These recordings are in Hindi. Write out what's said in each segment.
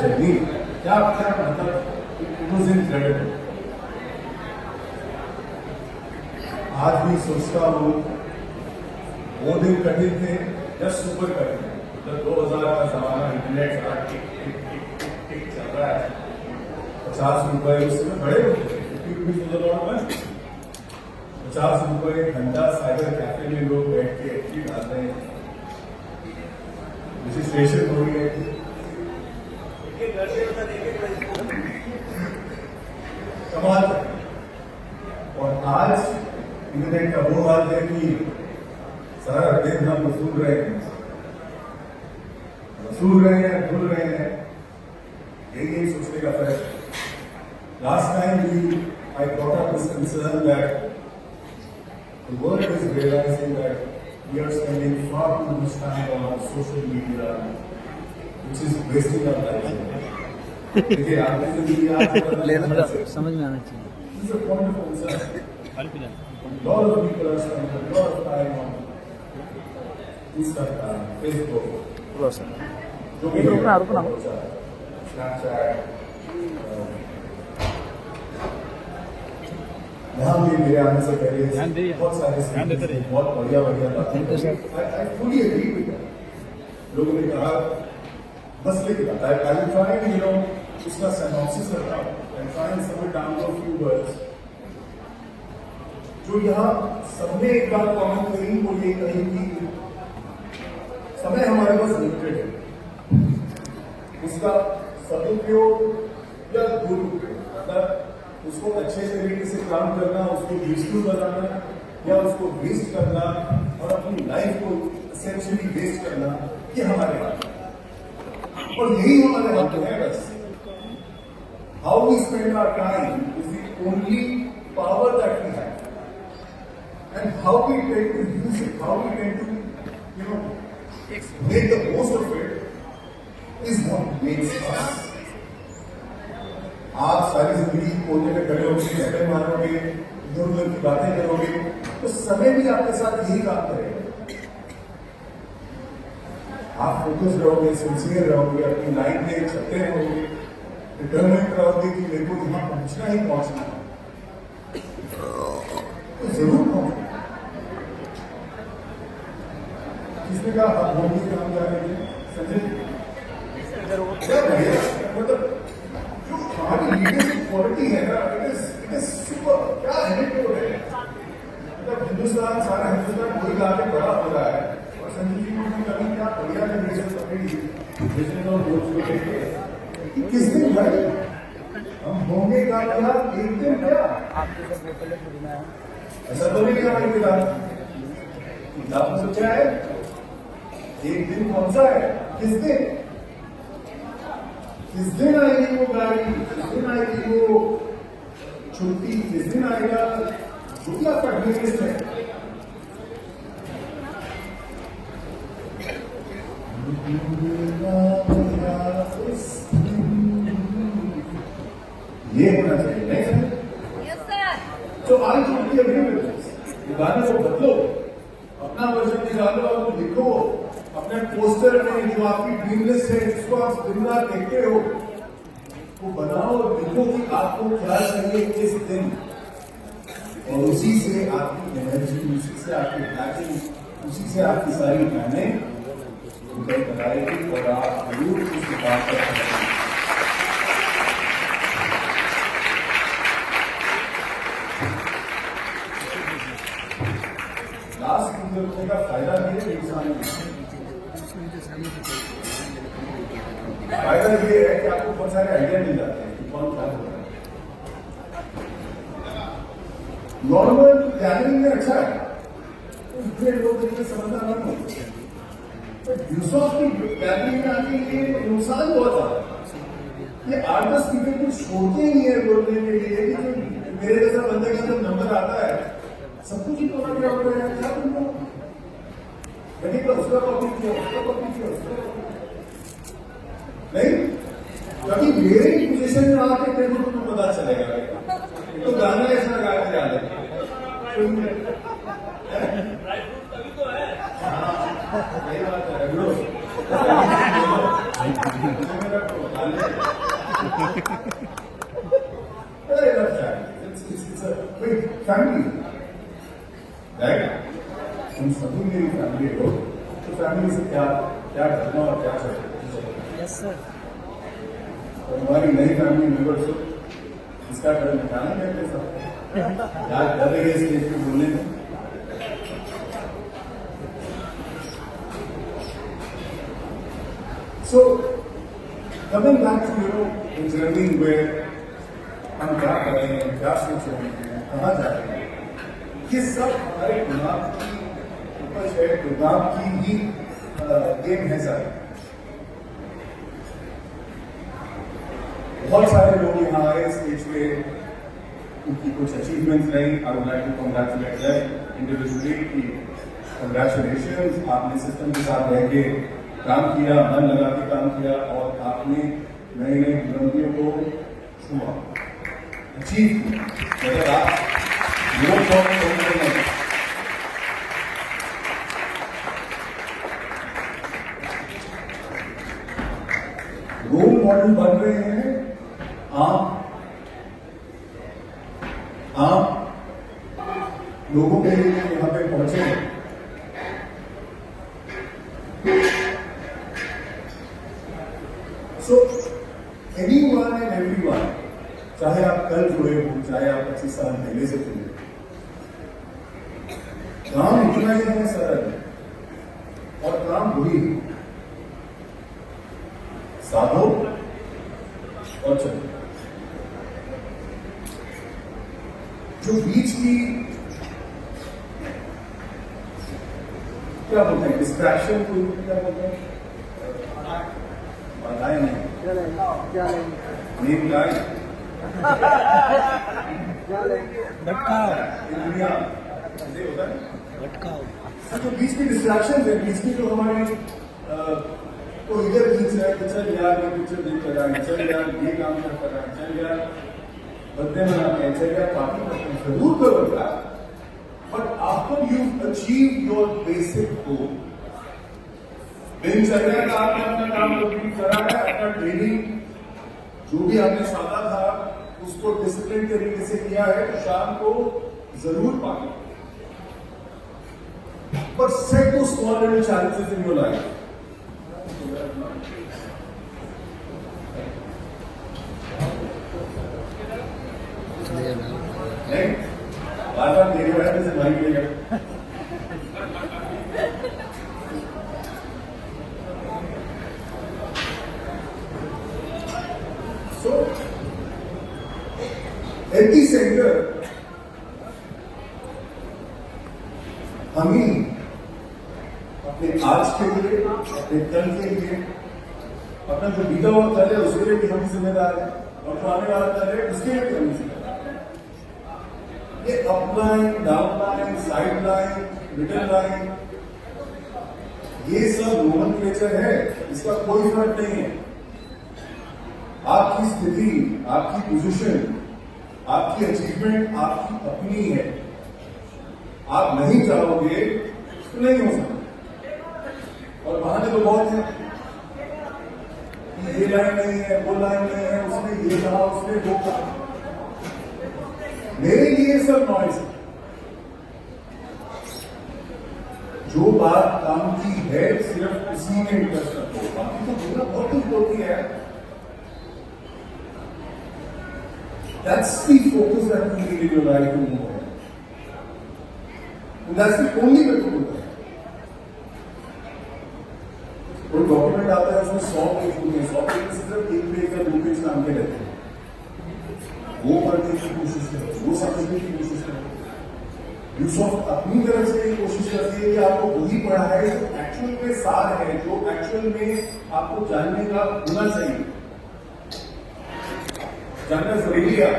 जर्नी क्या क्या मतलब इट वाज इनक्रेडिबल। आज भी सोचता हूँ वो दिन कठिन थे, जस्ट सुपर कठिन। जब 2000 का जमाना, इंटरनेट सारा टिक टिक टिक टिक टिक चल रहा है। 50 रुपए उसमें बड़े होते थे, 50 रुपए घंटा साइबर कैफे में लोग बैठ के एंट्री डाल रहे हैं, रजिस्ट्रेशन हो रही है। कमाल। और आज इंटरनेट का वो हाल है कि सारा दिन हम वसूल रहे हैं, भूल रहे हैं। यही सोचने का फर्क है। Last time I brought up this concern that the world is realizing that we are spending far too much time on social media, which is wasting our life. देखिए आपने जो दिया समझ में आना चाहिए। This is a point of concern. A lot of people are spending a lot of time on Instagram, Facebook, जो भी Snapchat, यहाँ भी मेरे आने से पहले बहुत सारे बहुत बढ़िया बातें फुली एग्री विद दैट। लोगों ने कहा बस लिख I will try you know उसका सिनॉप्सिस करता हूँ and find some down of few words जो यहाँ सबने एक बात कॉमन करी, वो ये कही कि समय हमारे पास लिमिटेड है, उसका सदुपयोग या दुरुपयोग, मतलब उसको अच्छे तरीके से काम करना, उसको यूजफुल बनाना या उसको वेस्ट करना और अपनी लाइफ को एसेंशियली वेस्ट करना, ये हमारे हाथ है। और यही हमारे हाथ में है। बस how we spend our time is the only power that we have, and how we take to use it, how we take to you know make the most of it is what makes us. आप सारी जिंदगी कोने में खड़े होकर झगड़े मारोगे, इधर उधर की बातें करोगे, तो समय भी आपके साथ यही काम करेगा। आप फोकस रहोगे, सिंसियर रहोगे, अपनी लाइन में चलते रहोगे, डिटरमिनेट रहोगे कि मेरे को यहाँ पहुंचना ही पहुंचना है, तो जरूर पहुंचना। किसने कहा आप बोलने के काम जा रहे थे? संजय मतलब हमारी लीडरशिप क्वालिटी है ना, इट इज सुपर। क्या एनेक्डोट है, मतलब हिंदुस्तान, सारा हिंदुस्तान कोई ला के बड़ा हो रहा है और संजय जी को कभी क्या बढ़िया ने विजन पकड़ी, विजन और गोल्स को लेके किस दिन भाई हम होंगे कामयाब, एक दिन क्या ऐसा तो नहीं हमारी किताब में सोचा है, एक दिन कौन सा है, किस दिन आएगी वो गाड़ी, किस दिन आएगी वो छुट्टी, किस दिन आएगा जो भी आपका ड्रीम है। ये होना चाहिए, नहीं सर? तो आज छुट्टी अभी गाने को बदलो, अपना वर्जन निकालो और लिखो अपने पोस्टर में, जो आपकी ड्रीम लिस्ट है जिसको आप दिन रात देखते हो, वो बनाओ और लिखो कि आपको क्या चाहिए इस दिन, और उसी से आपकी एनर्जी, उसी से आपकी पैकिंग, उसी से आपकी सारी प्लानिंग उधर बनाएगी और आप जरूर उस बात कर सकते हैं। लास्ट गुजरने का फायदा भी है इंसान में। फायदा ये है कि आपको बहुत सारे आइडिया मिल जाते हैं कि कौन क्या हो रहा है। नॉर्मल गैदरिंग में अच्छा है, इतने लोग इतने समझदार नहीं होते, दूसरों की गैदरिंग में आके ये नुकसान बहुत ज्यादा। ये 8-10 स्पीकर कुछ छोड़ते ही नहीं है बोलने के लिए कि जो मेरे जैसा बंदे का जब नंबर आता है सब कुछ ही पता क्या हो रहा है, क्या तुमको मैंने तो उसका कॉपी किया, उसका कॉपी किया, उसका कॉपी नहीं, कभी मेरे ही पोजीशन में आके तेरे को तुम्हें पता चलेगा। तो गाना ऐसा गा के जा रहे सही बात है। में से क्या क्या करना और क्या चाहिए। Yes sir. और हमारी नई फैमिली मेंबर्स इसका कदम उठाना मेरे साथ यार कर रही है स्टेज पे बोलने में। So, coming back to the journey where हम क्या कर रहे हैं, क्या सोच रहे हैं, कहाँ जा रहे हैं, ये सब हमारे दिमाग की उपज है, दिमाग की ही गेम है सारी। बहुत सारे लोग यहाँ आए स्टेज पे, उनकी कुछ अचीवमेंट्स रही। I would like to congratulate them individually कि कंग्रेचुलेशंस, आपने सिस्टम के साथ रह के काम किया, मन लगा के काम किया और आपने नई नई बुलंदियों को छुआ, अचीव किया। अगर आप रोल मॉडल बन रहे हैं आप लोगों के लिए यहाँ पे पहुंचे हैं। So, anyone and everyone, चाहे आप कल जुड़े हो, चाहे आप 25 साल पहले से जुड़े हो, काम इतना ही है सरल और काम वही साधो और चलो। जो बीच की क्या बोलते हैं डिस्ट्रैक्शन को क्या बोलते हैं, बताए नहीं नींद लाए भटकाओ दुनिया ऐसे होता है। भटकाओ जो बीच की डिस्ट्रैक्शन है, बीच की जो हमारी तो इधर बीच है कि चल यार ये पिक्चर देख कर रहा है, चल यार ये काम कर रहा है, चल यार बर्थडे मनाते हैं, चल यार पार्टी करते हैं, जरूर करो यार। But after you achieve your basic goal, दिनचर्या का आपने अपना काम कंप्लीट करा है, अपना डेली जो भी आपने साधा था उसको डिसिप्लिन तरीके से किया है, तो शाम को जरूर पाएंगे। बट सेट दो small little challenges in your life. नहीं बार बार देरी हो रहा है, जैसे भाई लेगा। So, at the center, हम ही अपने आज के लिए, अपने कल के लिए, अपना जो बीता हुआ कल है उसके लिए भी हम जिम्मेदार हैं और जो आने वाला कल है उसके लिए भी हम जिम्मेदार हैं। ये upline, downline, side line, middle line, ये सब नोमेनक्लेचर है, इसका कोई फर्क नहीं है। आपकी स्थिति, आपकी पोजीशन, आपकी अचीवमेंट आपकी अपनी है। आप नहीं चाहोगे तो नहीं हो सकता। और बहाने तो बहुत है कि ये लाइन नहीं है, वो लाइन नहीं है, उसने ये कहा, उसने वो कहा। मेरे लिए सब नॉइज है। जो बात काम की है सिर्फ उसी में इंटरेस्ट रखो, बाकी तो दुनिया बहुत कुछ होती है। That's the focus that you need in your life to move on. And that's the only way to do that. कोई डॉक्यूमेंट आता है उसमें 100 पेज होते हैं, 100 पेज से सिर्फ 1 पेज या 2 पेज नाम के रहते हैं। वो पढ़ने की कोशिश करो, वो समझने की कोशिश करो। यूसुफ अपनी तरफ से ये कोशिश करती है कि आपको वही पढ़ा है जो एक्चुअल में सार है, जो एक्चुअल में आपको जानने का होना चाहिए, जानना जरूरी है।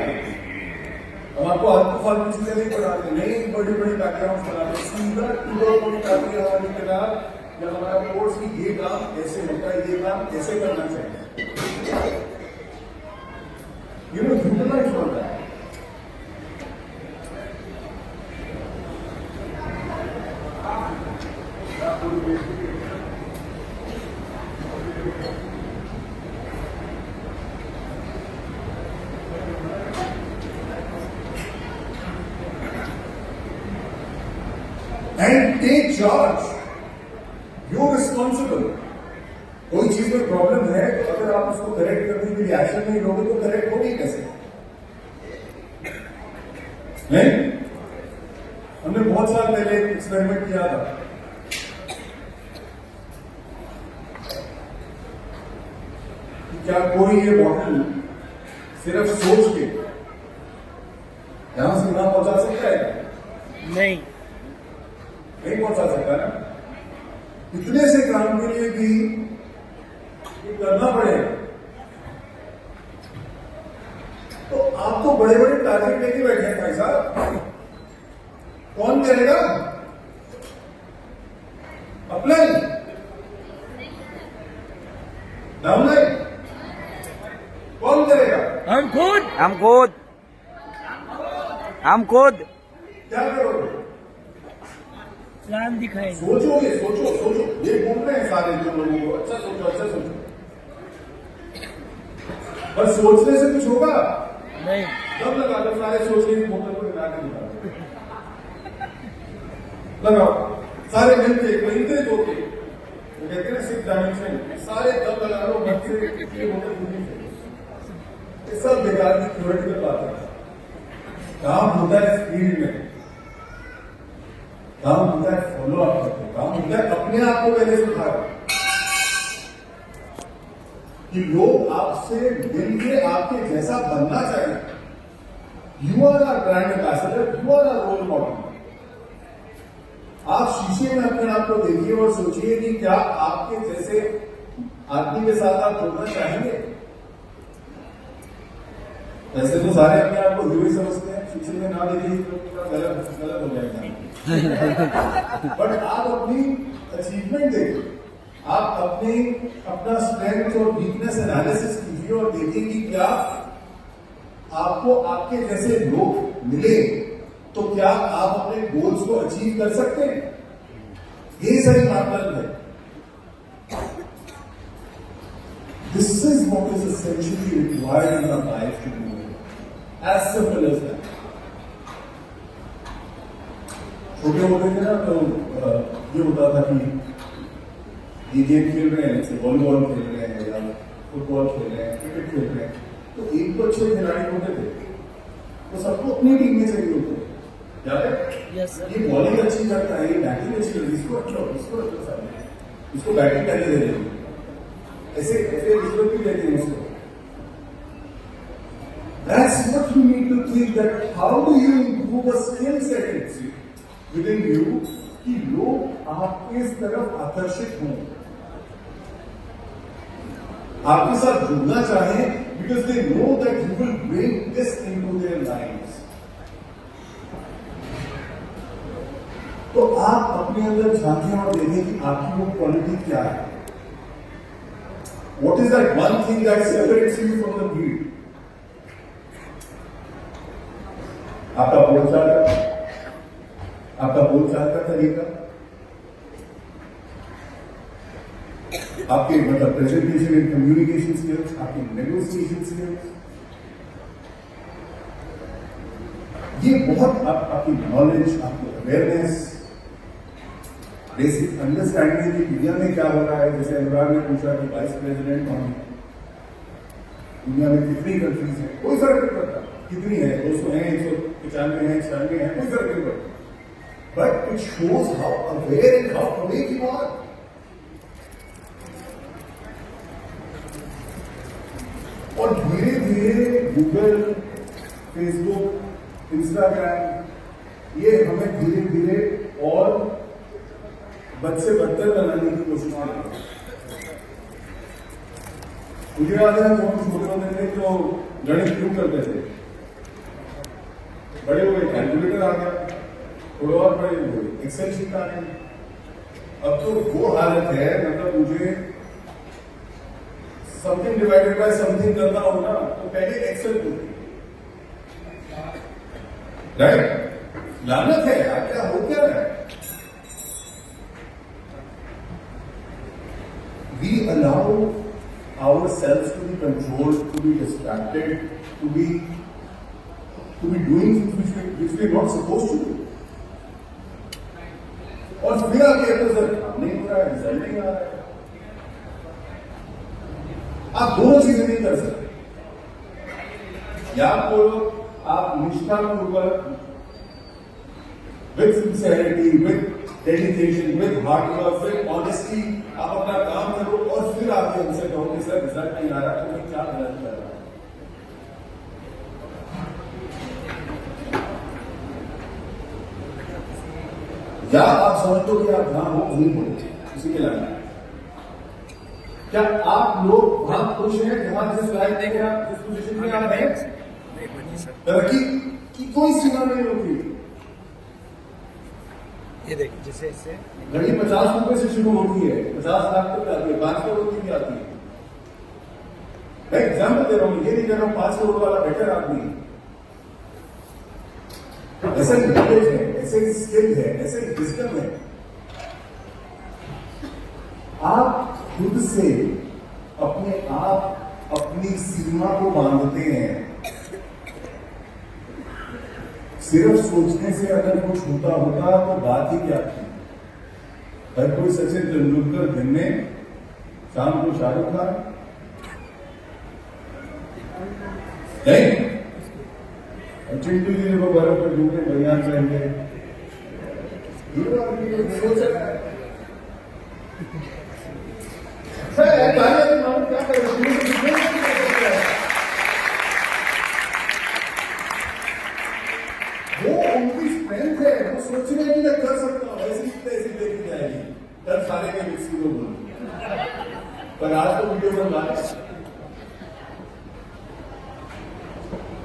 हम आपको फालतू चीजें नहीं पढ़ाते, नहीं बड़ी बड़ी बैकग्राउंड बनाते, सीधा आती है हमारी किताब या हमारा कोर्स की ये काम ऐसे होता है, ये काम कैसे करना चाहिए। यू नो यूटिलाइज होता है। And take charge. You you responsible. कोई चीज में प्रॉब्लम है तो अगर आप उसको करेक्ट करने के लिए एक्शन नहीं लोगे तो करेक्ट होगी कैसे? नहीं, हमने बहुत साल पहले एक एक्सपेरिमेंट किया था। क्या कोई ये बॉटल सिर्फ सोच के यहां से वहां पहुंचा सकता है? नहीं। नहीं पहुंचा सकता ना। इतने से काम के लिए भी ये करना पड़ेगा। तो आप तो बड़े बड़े टारगेट लेके बैठे हैं भाई साहब, कौन करेगा? अप्लाई, डाउनलाइन, कौन करेगा? हम खुद क्या करोगे? प्लान दिखाएंगे। सोचोगे, सोचो सोचो, ये बोल रहे हैं सारे जो लोगों को, अच्छा सोचो अच्छा सोचो। बस सोचने से कुछ होगा? नहीं। कब लगा दो सारे सोचने की बोतल को गिरा के निकालो, लगाओ सारे मिलके मिलते दो के, वो कहते हैं ना 6 डायमेंशन, सारे दम लगा लो मन से, ये बोतल दूर से। ये सब बेकार की थ्योरेटिकल बात है। काम होता है स्पीड में, काम होता है फॉलो अप करके, काम होता है अपने आप को पहले सुधार कि लोग आपसे मिलके आपके जैसा बनना चाहिए। You are our brand ambassador, you are our role model. आप शीशे में अपने आप को देखिए और सोचिए कि क्या आपके जैसे आदमी के साथ आप जुड़ना चाहेंगे? वैसे तो सारे अपने आप को हीरो ही समझते हैं, शीशे में ना देखिए तो गलत हो जाएगा। बट आप अपनी अचीवमेंट देखिए, आप अपना स्ट्रेंथ और वीकनेस एनालिसिस कीजिए और देखिए कि क्या आपको आपके जैसे लोग मिले तो क्या आप अपने गोल्स को अचीव कर सकते हैं? ये सही मापदंड है। This is what is essentially required in our life to do, as simple as that. छोटे होते थे ना तो ये होता था कि ये गेम खेल रहे हैं, जैसे वॉलीबॉल खेल रहे हैं या फुटबॉल खेल रहे हैं, क्रिकेट खेल रहे हैं, तो एक तो अच्छे खिलाड़ी होते थे तो सबको अपनी टीम में चाहिए होते थे। याद है? Yes sir. ये बॉलिंग अच्छी करता है, ये बैटिंग अच्छी करती है, इसको बैटिंग करने दे देंगे, ऐसे रिश्वत भी देते हैं उसको। That's what you need to think, that how do you improve a skill set within you कि लोग आपके इस तरफ आकर्षित हों, आपके साथ जुड़ना चाहें, because they know that you will bring this into their lives. तो आप अपने अंदर झांकें और देखें कि आपकी वो क्वालिटी क्या है। What is that one thing that separates you from the breed? आपका बोलचाल का तरीका, आपके मतलब प्रेजेंटेशन एंड कम्युनिकेशन स्किल्स, आपके नेगोशिएशन स्किल्स, ये बहुत आपकी नॉलेज, आपकी अवेयरनेस, बेसिक अंडरस्टैंडिंग की दुनिया में क्या हो रहा है। जैसे अनुराग ने पूछा कि वाइस प्रेसिडेंट कौन है, दुनिया में कितनी कंट्रीज है, कोई फर्क नहीं पड़ता कितनी है, 200 है, 195 है, 96 है, कोई फर्क नहीं पड़ता। But it shows how aware and how awake you are. और धीरे धीरे गूगल, फेसबुक, इंस्टाग्राम ये हमें धीरे धीरे और बद से बदतर बनाने की कोशिश कर रहे हैं। मुझे याद है जब हम छोटे होते थे तो गणित क्यों करते थे, बड़े हुए कैलकुलेटर आ गया, थोड़े और बड़े हुए एक्सेल शीट आ गई। अब तो वो हालत है, मतलब मुझे समथिंग डिवाइडेड बाय समथिंग करना हो ना तो पहले एक्सेल होती, राइट? लानत है यार, क्या हो क्या रहा है? We allow ourselves to be controlled, to be distracted, to be doing things which we are not supposed to do. और फिर आगे अगर काम नहीं हो रहा है, रिजल्ट नहीं नहीं आ रहा है। आप दोनों चीजें नहीं कर सकते। या तो आप निष्ठापूर्वक, with sincerity, with dedication, with hard work, with honesty आप अपना काम करो और फिर आके उनसे कहो कि सर रिजल्ट नहीं आ रहा तो मैं क्या गलत कर रहा हूं। या आप समझते हो कि आप जहां हो वहीं हो, उसी के लायक। क्या आप लोग वहां खुश हैं जहां जिस लायक देख रहे हैं, जिस पोजीशन में आप हैं? तरक्की की कोई सीमा नहीं होती। ये देख जैसे इससे घड़ी 50 रुपए से शुरू होती है, 50 लाख तक आती है, 5 करोड़ की भी आती है। मैं एग्जाम्पल दे रहा हूं, ये नहीं कह रहा हूं 5 करोड़ वाला बेटर आदमी। ऐसा ही नॉलेज है, ऐसे ही स्किल है, ऐसे ही विजडम है। आप खुद से अपने आप अपनी सीमा को बांधते हैं। सिर्फ सोचने से अगर कुछ होता तो बात ही क्या थी। हर कोई सचिन तेंदुलकर दिन में, शाम को शाहरुख खान नहीं। चिंटू जी को बर्फ पर झूठे बनियान पहन के सोच सकता है। क्या करें, वो उनकी स्ट्रेंथ है, वो सोच रहे हैं कि मैं कर सकता हूं, ऐसी देखी जाएगी। कल सारे के मिक्सी को बोलूं, पर आज तो वीडियो बन रहा है।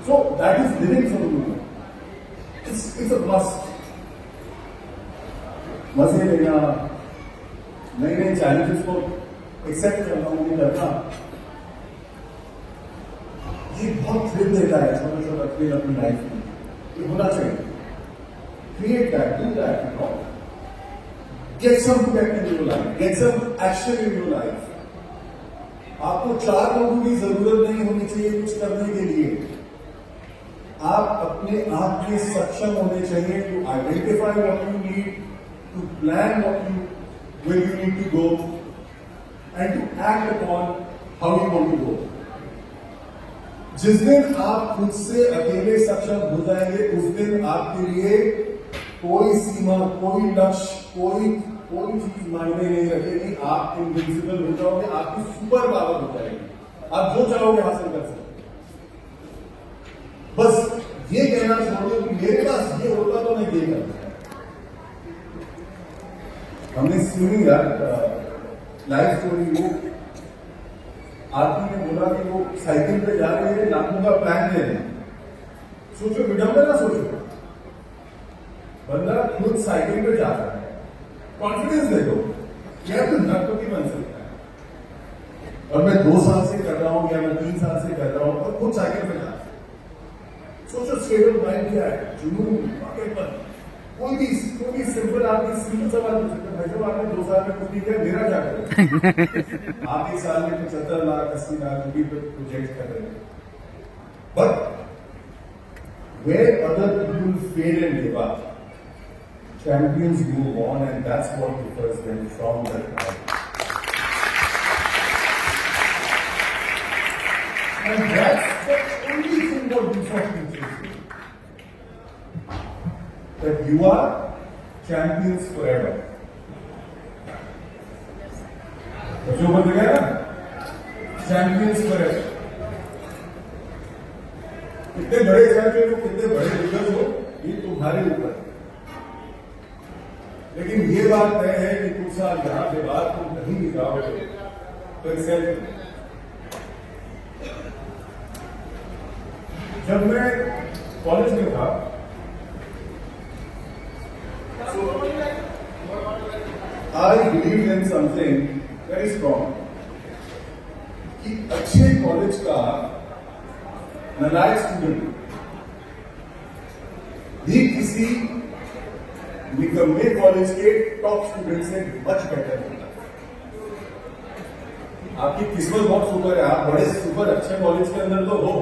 So that is living for the moment. It's a must. मजे लेना, नए नए चैलेंजेस को एक्सेप्ट करना, उन्हें करना, ये बहुत थ्रिल देता है। छोटा छोटा थ्रिल अपनी लाइफ में ये होना चाहिए। Create that, do that, you know, get some product in your life, get some action in your life. आपको 4 लोगों की जरूरत नहीं होनी चाहिए कुछ करने के लिए। आप अपने आप में सक्षम होने चाहिए to identify what you need, to plan what you where you need to go and to act upon how you want to go. जिस दिन आप खुद से अकेले सक्षम हो जाएंगे उस दिन आपके लिए कोई सीमा, कोई लक्ष्य, कोई चीज मायने नहीं रखेगी। आप इनविजिबल हो जाओगे, आपकी सुपर पावर हो जाएगी, आप जो चाहोगे हासिल कर सकते। बस ये कहना छोड़ दो कि मेरे पास ये होता तो मैं ये करता। हमने सुनी यार लाइफ स्टोरी, वो आदमी ने बोला कि वो साइकिल पे जा रहे हैं, लाखों का प्लान ले रहे हैं। सोचो विडंबना, सोचो बंदा खुद साइकिल पे जा रहा है, कॉन्फिडेंस देखो, क्या तो नर्तकी बन सकता है। और मैं 2 साल से कर रहा हूं या मैं 3 साल से कर रहा हूं और खुद साइकिल पे जा रहा हूं। सोचो स्टेट ऑफ माइंड क्या है, जुनून, पागलपन। कोई भी सिंपल आदमी सिंपल सवाल पूछ सकते हैं, भाई साहब आपने 2 साल में कुछ नहीं किया, मेरा क्या करें? आप 1 साल में 75 लाख 80 लाख रुपये प्रोजेक्ट कर रहे हैं। But where other people fail and give up, champions move on, and that's what differs them from the crowd. And that's the only thing what Bishop teaches you. That you are champions forever. जो बोल गया ना, champions forever. कितने बड़े चैंपियन हो, कितने बड़े लीडर हो, ये तुम्हारे ऊपर है। लेकिन ये बात तय है कि कुछ साल यहां के बाद तुम कहीं भी जाओगे तो एक्सेप्ट। जब मैं कॉलेज में था I believe in something very strong कि अच्छे कॉलेज का नालायक स्टूडेंट भी किसी निकम्मे कॉलेज के टॉप स्टूडेंट से मच बेटर होता है। आपकी किस्मत बहुत सुपर है, आप बड़े सुपर अच्छे कॉलेज के अंदर तो हो,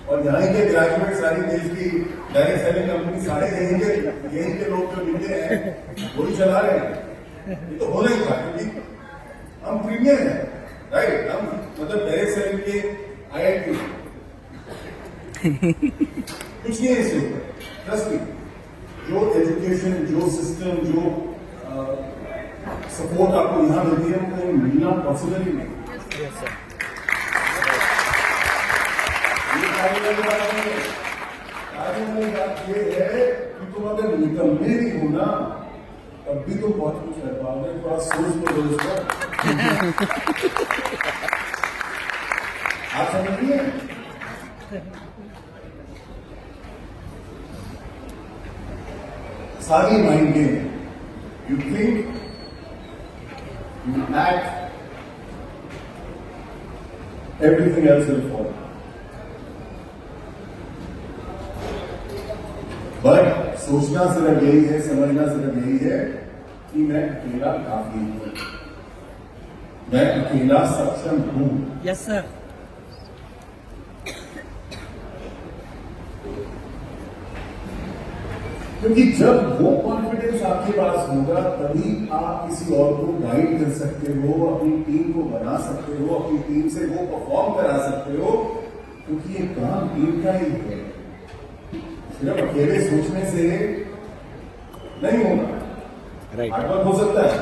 और यहाँ के ग्रेजुएट सारी देश की डायरेक्ट सेलिंग कंपनी सारे यहीं के लोग जो मिलते हैं वही चला रहे हैं। ये तो होना ही था क्योंकि हम प्रीमियर हैं, राइट? हम मतलब डायरेक्ट सेलिंग के IIT कुछ नहीं है इसके ऊपर। ट्रस्ट मी, जो एजुकेशन, जो सिस्टम, जो सपोर्ट आपको यहाँ मिलती है वो कहीं मिलना पॉसिबल ही नहीं। Yes, sir. ये कार्य वाली बात नहीं है। कार्य वाली बात ये है कि तुम अगर निकलने भी हो ना तब भी तो बहुत कुछ कर पाओगे। थोड़ा सोच तो दो इसका। आप समझिए, सारी mind game. You think, you act, everything else will follow. But सोचना सिर्फ यही है, समझना सिर्फ यही है कि मैं अकेला काफी हूं, मैं अकेला सक्षम हूं। Yes, sir. क्योंकि जब वो कॉन्फिडेंस आपके पास होगा तभी आप किसी और को गाइड कर सकते हो, अपनी टीम को बना सकते हो, अपनी टीम से वो परफॉर्म करा सकते हो, क्योंकि ये काम टीम का ही है। सिर्फ अकेले सोचने से नहीं होगा। Right. हार्डवर्क हो सकता है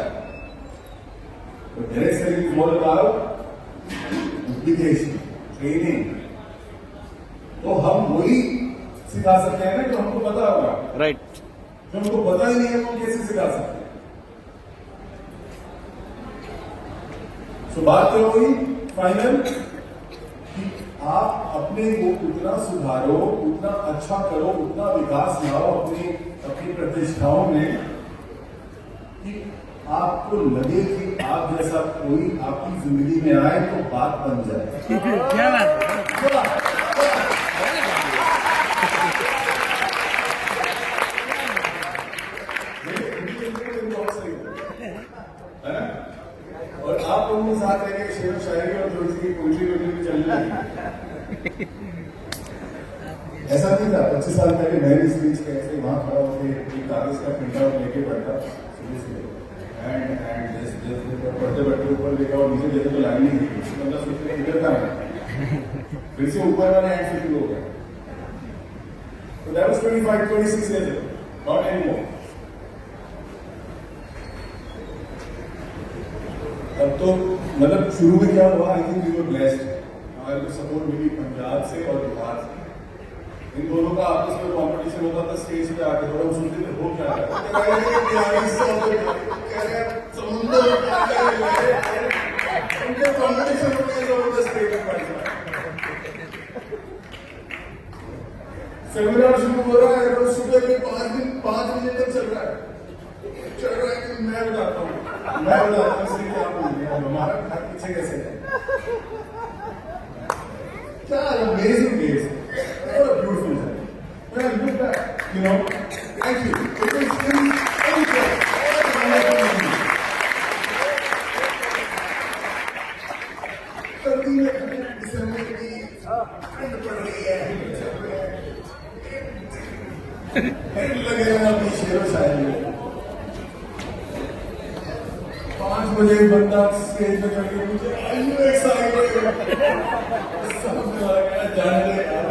तो direct selling is all about application, training. तो हम वही सिखा सकते हैं ना जो हमको पता होगा। Right. जो हमको पता ही नहीं है वो कैसे सिखा सकते हैं। तो बात तो हुई फाइनल कि आप अपने को उतना सुधारो, उतना अच्छा करो, उतना विकास लाओ अपनी प्रतिष्ठाओं में कि आपको लगे कि आप जैसा कोई आपकी जिंदगी में आए तो बात बन जाए। क्या बात है? और आप लोगों के साथ रह शेर शायरी और थोड़ी सी पोइट्री भी चलने लगी। ऐसा नहीं था 25 साल पहले मैं भी स्पीच कैसे वहां खड़ा होकर एक कागज का प्रिंट आउट लेके बैठा एंड पढ़ते पढ़ते ऊपर देखा और नीचे देखे तो लाइन नहीं दिखी। मतलब सोचते इधर था फिर से ऊपर वाला एंड से शुरू हो गया। तो that was 25-26 years ago, not anymore. अब तो मतलब शुरू में क्या हुआ, I think we were blessed, हमारे को सपोर्ट मिली पंजाब से और बिहार से। इन दोनों का आपस में कॉम्पिटिशन होता था स्टेज पे आके, थोड़ा सुनते थे हो क्या है समुद्र उनके कॉम्पिटिशन होते हैं जबरदस्त स्टेज पर। सेमिनार शुरू हो रहा है, रोज सुबह के 5 बजे तक चल रहा है कि मैं बताता हूँ इसलिए क्या बोलिए हमारा घर पीछे कैसे है। क्या amazing days, what a beautiful day. When I look back, you know, thank you. It was anything. दिसंबर की ठंड पड़ रही है, लगे अपनी शेर शायरी में 5 बजे बंदा स्टेज पे करके मुझे एक्साइटेड समझ आ गया जाने यार।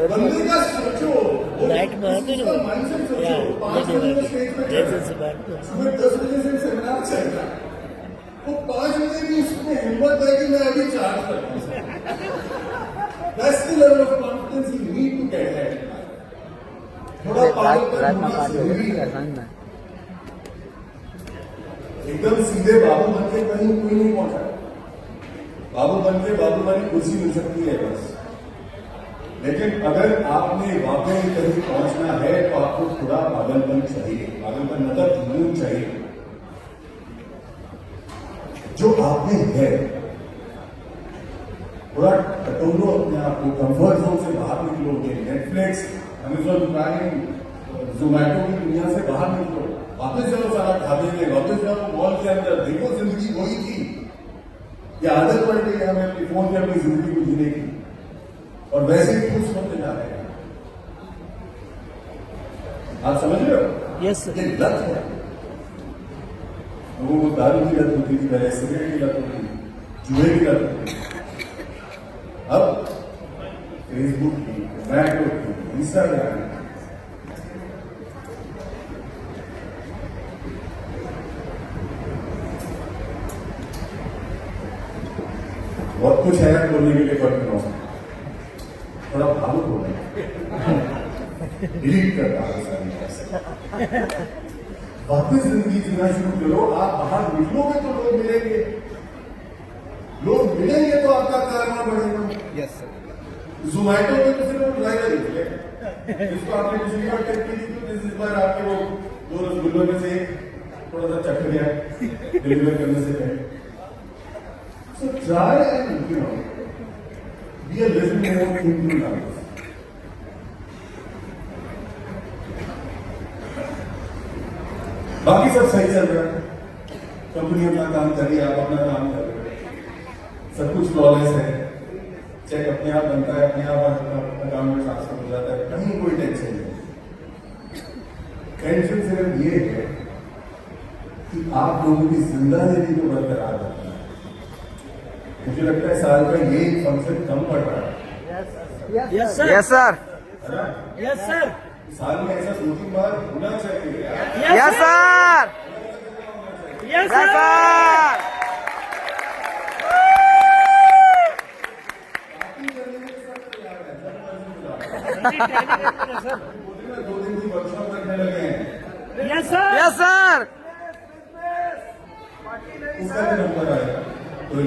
बंदे का सोचो, Right, बहुत ही माइंडसेट सोचो। Yeah, 5 बजे स्टेज पे this is about सुबह 10 बजे से सेमिनार चल रहा है, वो 5 बजे भी उसमें हिम्मत है कि मैं अभी चार्ज करता हूँ। That's the level of confidence you need to get at. थोड़ा पागलपन होना जरूरी है। एकदम सीधे बाबू बन के कहीं कोई नहीं पहुंचा। बाबू बन के बाबू वाली कुर्सी मिल सकती है बस, लेकिन अगर आपने वाकई कहीं पहुंचना है तो आपको थोड़ा पागलपन चाहिए। पागलपन मतलब जुनून चाहिए जो आपने है। थोड़ा टटोलो अपने आप को, कंफर्ट जोन से बाहर निकलोगे। नेटफ्लिक्स, अमेजॉन प्राइम, जोमैटो की दुनिया से बाहर निकलो, वापस जाओ सारा खाने में, वापस जाओ मॉल के अंदर, देखो जिंदगी वही थी। ये आदत पड़ गई है हमें अपने फोन पे अपनी जिंदगी को जीने की, और वैसे ही खुश होते जा रहे हैं। आप समझ रहे हो? Yes sir. ये लत है। लोगों को दारू की लत होती थी, पहले सिगरेट की लत होती थी, जुए की लत होती थी, अब फेसबुक की, मैट्रो की, इंस्टाग्राम की। बहुत कुछ है बोलने के लिए, पर थोड़ा भावुक हो गया, डिलीट कर रहा है सारी बातें। वापस जिंदगी जीना शुरू करो। आप बाहर निकलोगे तो लोग मिलेंगे, लोग मिलेंगे तो आपका कारनामा बढ़ेगा। Yes sir. जोमैटो में तो सिर्फ ड्राइवर ही मिले, जिसको आपने पिछली बार टिप की थी, तो इस बार आपके वो 2 रसगुल्लों में से थोड़ा सा चख लिया डिलीवर करने से पहले। So try and, be a little more thinking about this. बाकी सब सही चल रहा है, कंपनी अपना काम कर रही है, आप अपना काम कर रहे हो, सब कुछ फ्लॉलेस है, चेक अपने आप बनता है, अपने आप अकाउंट में ट्रांसफर हो जाता है, कहीं कोई टेंशन नहीं। टेंशन सिर्फ ये है कि आप लोगों की जिंदगी को बरकरार रखना है। मुझे लगता है साल का ये फंक्शन कम पड़ रहा है। Yes sir. Yes sir. है ना? Yes sir. साल में ऐसा 2-3 बार होना चाहिए। Yes sir. Yes yes sir. Sir. Sir. 2 दिन की वर्कशॉप रखने लगे हैं, यस सर। Yes sir. उसका भी नंबर आएगा। तो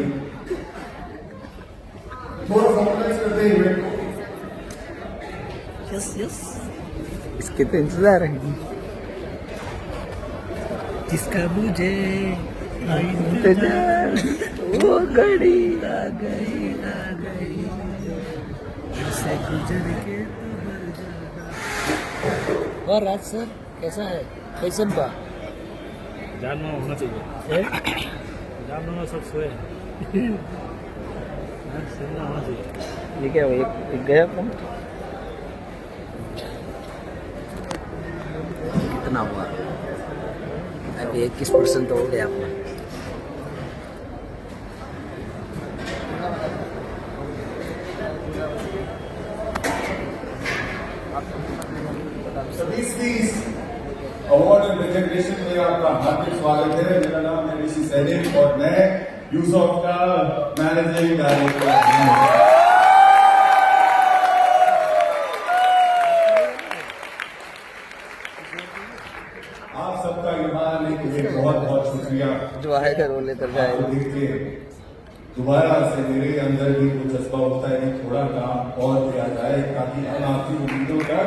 थोड़ा फॉर्मलाइज करते हैं इवेंट को। Yes yes. इसके तो इंतजार है। जिसका मुझे इंतजार वो घड़ी आ गई ऐसे गुजर के तो मर जाना। और राज सर कैसा है, कैसन बा? जानना होना चाहिए, जानना सब सोए सुनना होना चाहिए। ये क्या हुआ? एक गया फोन कितना हुआ? अभी 21% हो गया अपना। अवार्ड एंड रिकग्निशन में आपका हार्दिक स्वागत है। मेरा नाम है ऋषि सैनिक और मैं यूसॉफ्ट का मैनेजिंग डायरेक्टर हूं। आप सबका यहाँ आने के लिए बहुत बहुत शुक्रिया। जो आएगा वो लेकर आपको जाएगा। देख के दोबारा से मेरे अंदर भी कुछ जज्बा होता है कि थोड़ा काम और किया जाए ताकि हम आपकी उम्मीदों तक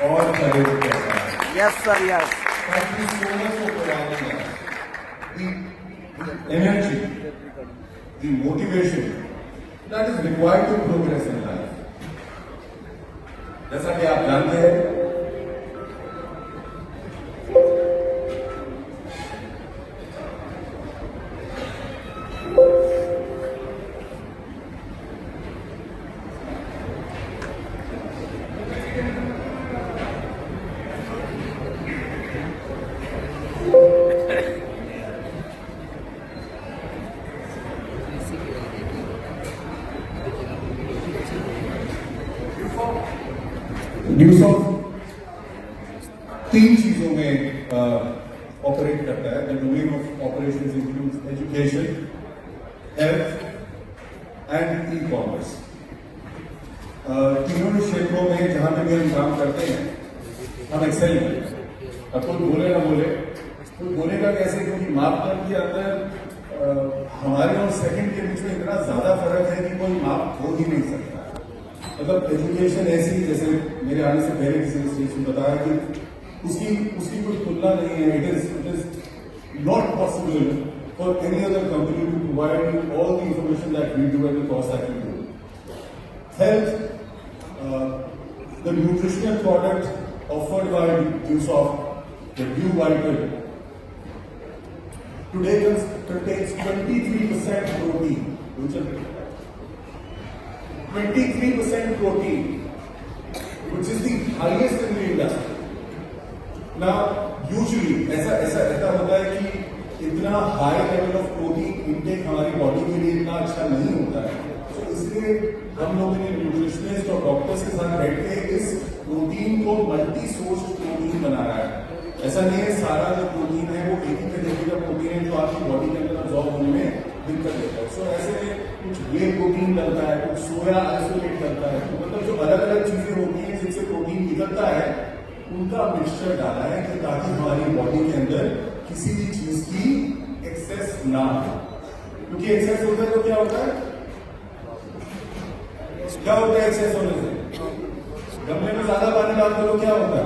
और खड़े हो सकते हैं। Yes sir. Yes. Thank you so much for providing us the energy, the motivation that is required to progress in life. जैसा कि आप जानते हैं, न्यूज़ऑफ 3 चीजों में ऑपरेट करता है। The domain of operations includes education, health and e commerce. तीनों क्षेत्रों में जहां पे भी हम काम करते हैं हम एक्सेल करें। अब कोई बोले ना बोले, कोई बोलेगा कैसे, क्योंकि मापदंड के अंदर हमारे और सेकंड के बीच में इतना ज्यादा फर्क है कि कोई माप हो ही नहीं सकता। मतलब एजुकेशन ऐसी, जैसे मेरे आने से पहले किसी ने स्टेज पर बताया कि उसकी कोई तुलना नहीं है। It is not possible for any other company to provide you all the information that we do at the cost that we do. Health, the nutritional product offered by Usoft, the dew vital, today contains 23% protein. 23% protein, which is the highest in the industry. Now, usually ऐसा होता है कि इतना high level of protein intake हमारी बॉडी के लिए इतना अच्छा नहीं होता है, तो इसलिए हम लोगों ने न्यूट्रिशनिस्ट और डॉक्टर्स के साथ बैठ के इस प्रोटीन को मल्टी सोर्स प्रोटीन बना रहा है। ऐसा नहीं है सारा जो प्रोटीन है वो एक ही तरीके का प्रोटीन है जो आपकी बॉडी के अंदर अब्सॉर्ब होने में दिक्कत देता है। सो ऐसे में कुछ वे प्रोटीन डलता है, कुछ सोया आइसोलेट डलता है, तो मतलब जो अलग अलग चीजें होती हैं जिनसे प्रोटीन निकलता है उनका मिक्सचर डाला है कि ताकि हमारी बॉडी के अंदर किसी भी चीज की एक्सेस ना हो, क्योंकि एक्सेस होता है तो क्या होता है एक्सेस होने से? गमले में ज्यादा पानी डालते तो क्या होता है?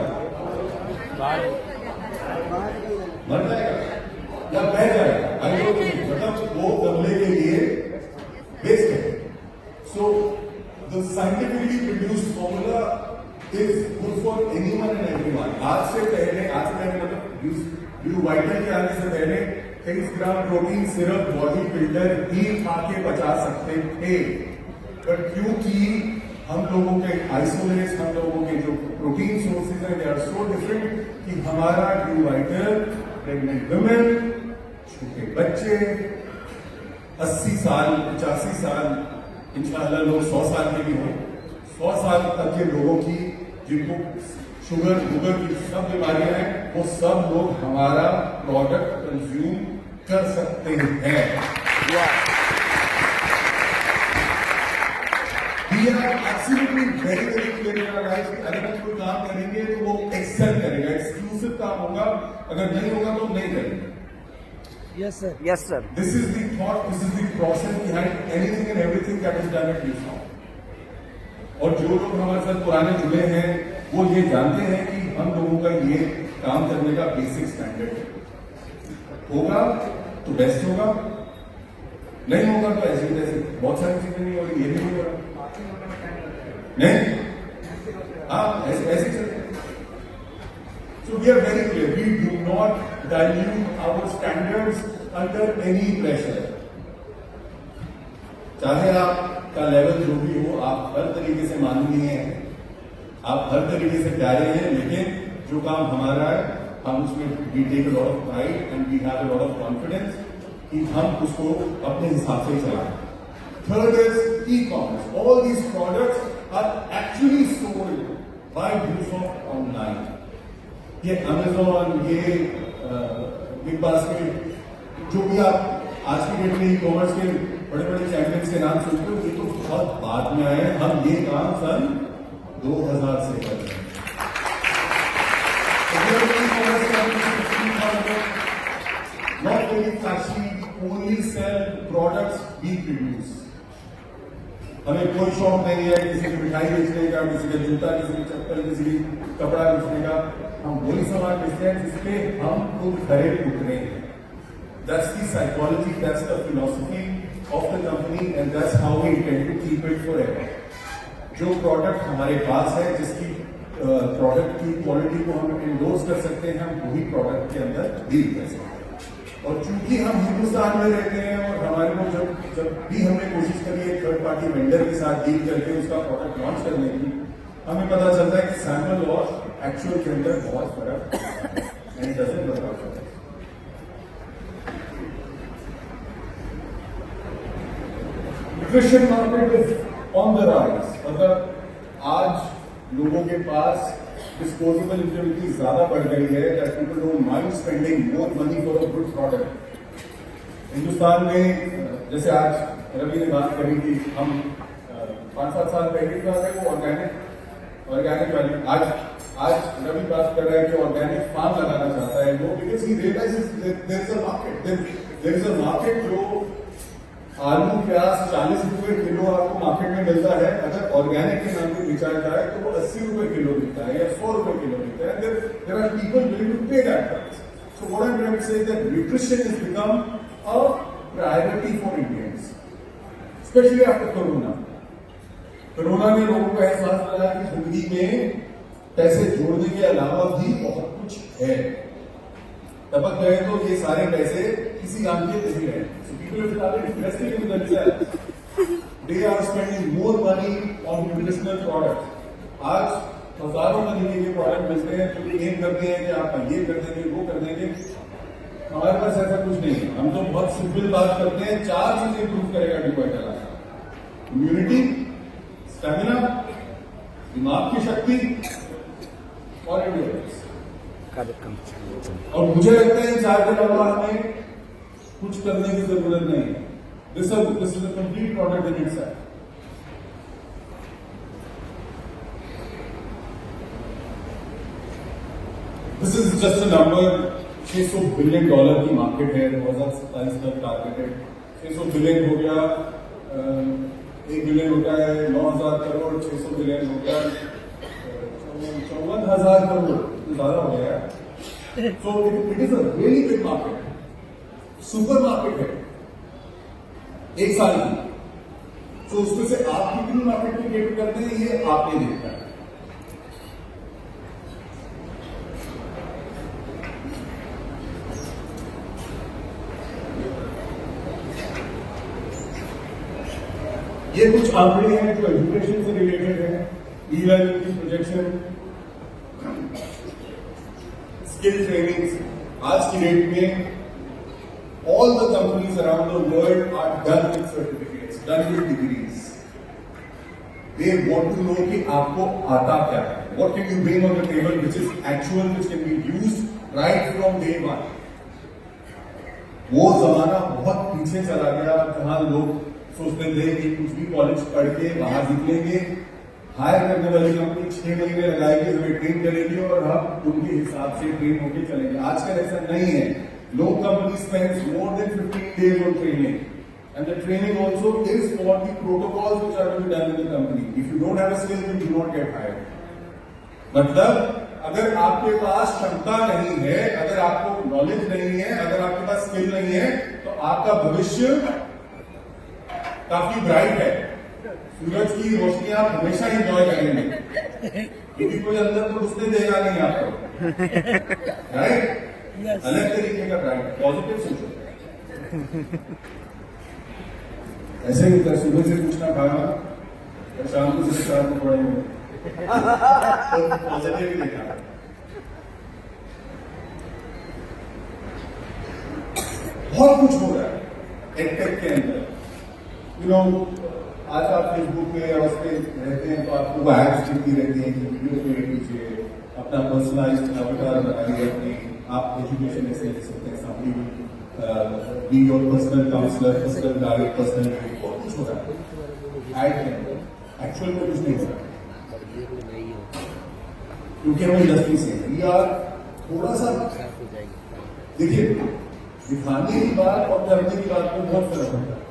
मर जाएगा या बह जाएगा, मतलब वो गमले के लिए वेस्ट है। So the scientifically produced formula is good for anyone and everyone. आज से पहले मतलब ब्लू वाइटल के आने से पहले 23 ग्राम प्रोटीन सिर्फ बॉडी बिल्डर ही खा के बचा सकते थे, बट क्योंकि हम लोगों के आइसोलेट्स, हम लोगों के जो प्रोटीन सोर्सेज हैं दे आर सो डिफरेंट कि हमारा ब्लू वाइटल प्रेग्नेंट वुमेन, छोटे बच्चे, 80 साल 85 साल, इंशाल्लाह लोग 100 साल के भी हों, 100 साल तक के लोगों की जिनको शुगर की सब बीमारियां हैं वो सब लोग हमारा प्रोडक्ट कंज्यूम कर सकते हैं। We are absolutely very clear in our lives कि अगर हम कोई काम करेंगे तो वो एक्सेल करेगा, एक्सक्लूसिव काम होगा, अगर नहीं होगा तो नहीं करेंगे। Yes, sir. Yes, sir. This is the thought, this is the process behind anything and everything that is done at Newsong. और जो लोग हमारे साथ पुराने जुड़े हैं वो ये जानते हैं कि हम लोगों का ये काम करने का बेसिक स्टैंडर्ड होगा तो बेस्ट होगा, नहीं होगा तो ऐसे बहुत सारी चीजें नहीं होगी, ये भी नहीं होगा, नहीं हाँ ऐसे चलते। So we are very clear, we do not dilute our standards under any pressure. चाहे आपका लेवल जो भी हो, आप हर तरीके से माननीय हैं, आप हर तरीके से प्यारे हैं, लेकिन जो काम हमारा है हम उसमें we take a lot of pride and we have a lot of confidence कि हम उसको अपने हिसाब से चलाएं। Third is e-commerce. All these products are actually sold by Newsong online. ये Amazon, ये बिग बास्केट, जो भी आप आज की डेट में ई-कॉमर्स के बड़े बड़े चैंपियंस के नाम सुनते हो, ये तो बहुत बाद में आए हैं। हम ये काम सन 2000 से कर रहे हैं। Not very flashy, only sell products we produce. हमें कोई शौक नहीं है किसी की मिठाई बेचने का, किसी का जूता, किसी की चप्पल, किसी की कपड़ा बेचने का। हम वही सामान बेचते हैं जिसपे हम खुद खरे उतरे हैं। That's the psychology, that's the philosophy of the company, and that's how we intend to keep it forever. जो प्रोडक्ट हमारे पास है, जिसकी प्रोडक्ट की क्वालिटी को हम एंडोर्स कर सकते हैं, हम वही प्रोडक्ट के अंदर डील कर सकते हैं। और चूंकि हम हिंदुस्तान में रहते हैं और हमारे को जब भी हमने कोशिश करी है थर्ड पार्टी वेंडर के साथ डील करके उसका प्रोडक्ट लॉन्च करने की, हमें पता चलता है कि सैंपल और एक्चुअल के अंदर बहुत फर्क है and doesn't work out. Nutrition market is on the rise, मतलब आज लोगों के पास डिस्पोजेबल इनकम ज्यादा बढ़ गई है, that people don't mind spending more money for a good product. Hindustan में जैसे आज रवि ने बात करी कि हम 5-7 साल पहले की बात है वो ऑर्गेनिक वाली, आज रवि बात कर रहा है कि ऑर्गेनिक फार्म लगाना चाहता है वो, because he realises there is a market. जो आलू प्याज 40 रुपए किलो आपको मार्केट में मिलता है, अगर ऑर्गेनिक के नाम पे बेचा जाए तो वो 80 रुपए किलो मिलता है या 100 रुपए किलो मिलता है। There are people willing to pay that price. So what I am trying to say that nutrition has become a priority for Indians, specially after corona. Corona ने लोगों को एहसास दिलाया कि जिंदगी में पैसे जोड़ने के अलावा भी बहुत कुछ है। टपक गए तो ये सारे पैसे किसी काम के नहीं रहे। So people have started investing in themselves. they are spending more money on nutritional products. आज हजारों तरीके के प्रोडक्ट मिलते हैं जो एम करते हैं कि आप ये कर देंगे वो कर देंगे। हमारे पास ऐसा कुछ नहीं है। हम तो बहुत सिंपल बात करते हैं, 4 चीजें इंप्रूव करेगा डिवाइटल आपका: इम्यूनिटी, स्टेमिना, दिमाग की शक्ति और एंड्योरेंस। और मुझे लगता है इन 4 के अलावा हमें कुछ करने की जरूरत नहीं है। This is a complete product in itself. This is just a number. $600 billion की मार्केट है 2027 तक टारगेटेड। 600 बिलियन हो गया, 1 बिलियन होता है 9,000 करोड़, 600 बिलियन हो गया 54,000 करोड़, ज्यादा हो गया है। So it is a really big market, super market है 1 साल की। तो उसमें से आप कितनी मार्केट में गेट करते हैं ये आपने देखना है। ये कुछ आंकड़े हैं जो एजुकेशन से रिलेटेड है। ई लर्निंग की प्रोजेक्शन, स्किल ट्रेनिंग। आज की डेट में all the companies around the world are done with certificates, done with degrees. They want to know कि आपको आता क्या है, what can you bring on the table which is actual, which can be used right from day one. वो जमाना बहुत पीछे चला गया जहां लोग सोचते थे कि कुछ भी कॉलेज पढ़ के बाहर निकलेंगे, हायर करने वाली कंपनी 6 महीने लगाएगी, हमें ट्रेन करेगी और हम उनके हिसाब से ट्रेन होकर चलेंगे। आजकल ऐसा नहीं है। No company spends more than 15 days on training, and the training also is for the protocols which are to be done in the company. If you don't have a skill, you do not get hired. मतलब अगर आपके पास क्षमता नहीं है, अगर आपको नॉलेज नहीं है, अगर आपके पास स्किल नहीं है, तो आपका भविष्य काफी ब्राइट है। सूरज की रोशनी आप हमेशा एंजॉय करेंगे, क्योंकि कोई अंदर तो घुसने देगा नहीं आपको, राइट? अलग तरीके का ब्राइट, पॉजिटिव सोचो। ऐसे ही होता है, सुबह से कुछ ना खाना और शाम को सिर्फ 4 को पड़ेंगे, तो पॉजिटिव ही देखा। बहुत कुछ हो रहा है एडटेक के अंदर। यू नो, आज आप फेसबुक पे या उस पे रहते हैं तो आपको वो एड्स दिखती रहती हैं कि वीडियो क्रिएट कीजिए, अपना पर्सनलाइज्ड अवतार बनाइए अपनी। आप एजुकेशन ऐसे ले सकते हैं, something be your personal counsellor, personal guide, personal guide, बहुत कुछ हो रहा है एड के अंदर। एक्चुअल में कुछ नहीं हो रहा क्योंकि हम इंडस्ट्री से वी आर थोड़ा सा, देखिए, दिखाने की बात और करने की बात में बहुत फर्क होता है।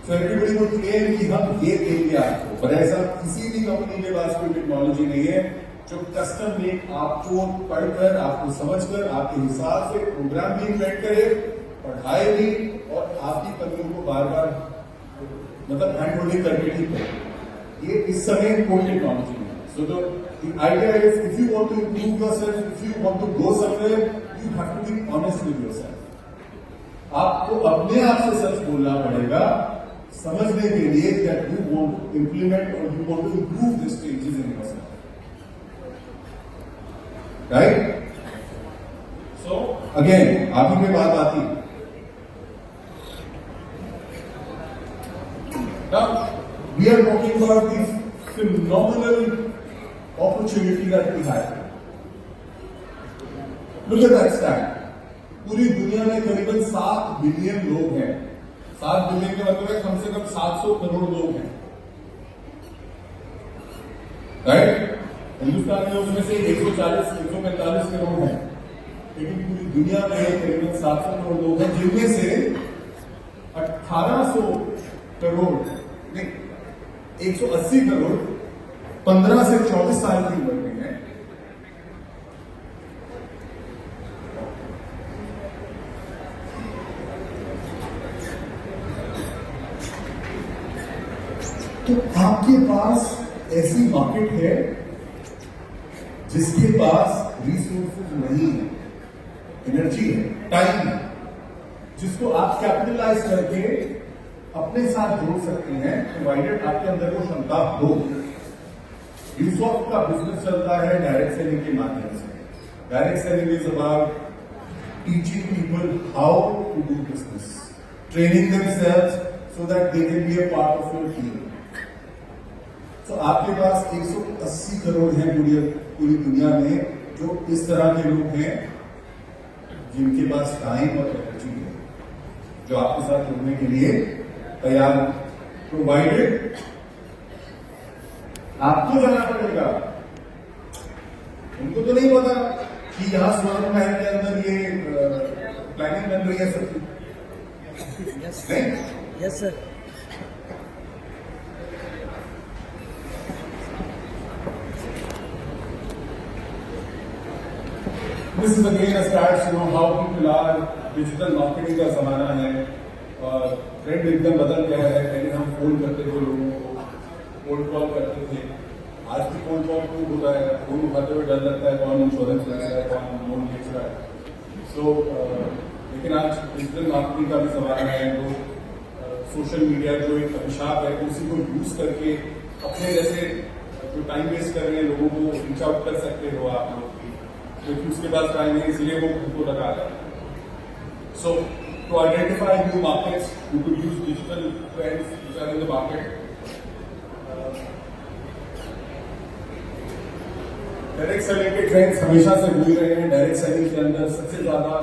So everybody would claim कि हम ये देंगे आपको, पर ऐसा किसी भी कंपनी के पास कोई टेक्नोलॉजी नहीं है जो कस्टम मेक आपको पढ़कर, आपको समझकर, आपके हिसाब से प्रोग्राम भी इन्वेंट करे, पढ़ाए भी और आपकी कमियों को बार बार मतलब हैंड होल्डिंग करके ठीक करे। ये इस समय कोई टेक्नोलॉजी नहीं है। So the idea is if you want to improve yourself, if you want to go somewhere, you have to be honest with yourself. आपको अपने आप से सच बोलना पड़ेगा समझने के लिए that you want to implement or you want to improve the stages in yourself, right? So again, आप ही पे बात आती है। Now we are talking about this phenomenal opportunity that we have. Look at that stat. पूरी दुनिया में करीबन 7 बिलियन लोग हैं। 7 बिलियन का मतलब है कम से कम 700 करोड़ लोग हैं, राइट? हिंदुस्तान में उसमें से 140-145 करोड़ हैं, लेकिन पूरी दुनिया में करीबन 700 करोड़ लोग हैं, जिनमें से 1800 करोड़ नहीं 180 करोड़ 15 से 24 साल की उम्र में हैं। तो आपके पास ऐसी मार्केट है जिसके पास रिसोर्सेज नहीं है, एनर्जी है, टाइम है, जिसको आप कैपिटलाइज करके अपने साथ जोड़ सकते हैं, प्रोवाइडेड आपके अंदर वो क्षमता हो। यूसॉफ्ट का बिजनेस चलता है डायरेक्ट सेलिंग के माध्यम से। Direct selling is about teaching people how to do business, training themselves so that they can be a part of your team. तो आपके पास 180 करोड़ हैं पूरी दुनिया में जो इस तरह के लोग हैं जिनके पास टाइम और एनर्जी है, जो आपके साथ जुड़ने के लिए तैयार, प्रोवाइडेड आपको जाना पड़ेगा। उनको तो नहीं पता कि यहां स्वर्ण महल के अंदर ये प्लानिंग बन रही है सबकी, नहीं? Yes sir. This is again a stats, how people are, digital marketing का जमाना है और ट्रेंड एकदम बदल गया है। पहले हम फोन करते थे लोगों को, कोल्ड कॉल करते थे। आज भी कोल्ड कॉल क्यों हो रहा है? फोन उठाते हुए डर लगता है कौन इंश्योरेंस ले रहा है, कौन लोन बेच रहा है। सो लेकिन आज डिजिटल मार्केटिंग का भी जमाना है। लोग सोशल मीडिया जो एक अभिशाप है उसी को यूज करके अपने जैसे जो टाइम वेस्ट कर रहे हैं लोगों को रीच आउट कर सकते हो आप लोग, क्योंकि उसके पास टाइम है इसलिए वो खुद को लगा रहा है। So to identify new markets, you could use digital trends which are in the market. Direct selling के ट्रेंड्स हमेशा से मिल रहे हैं। डायरेक्ट सेलिंग के अंदर सबसे ज्यादा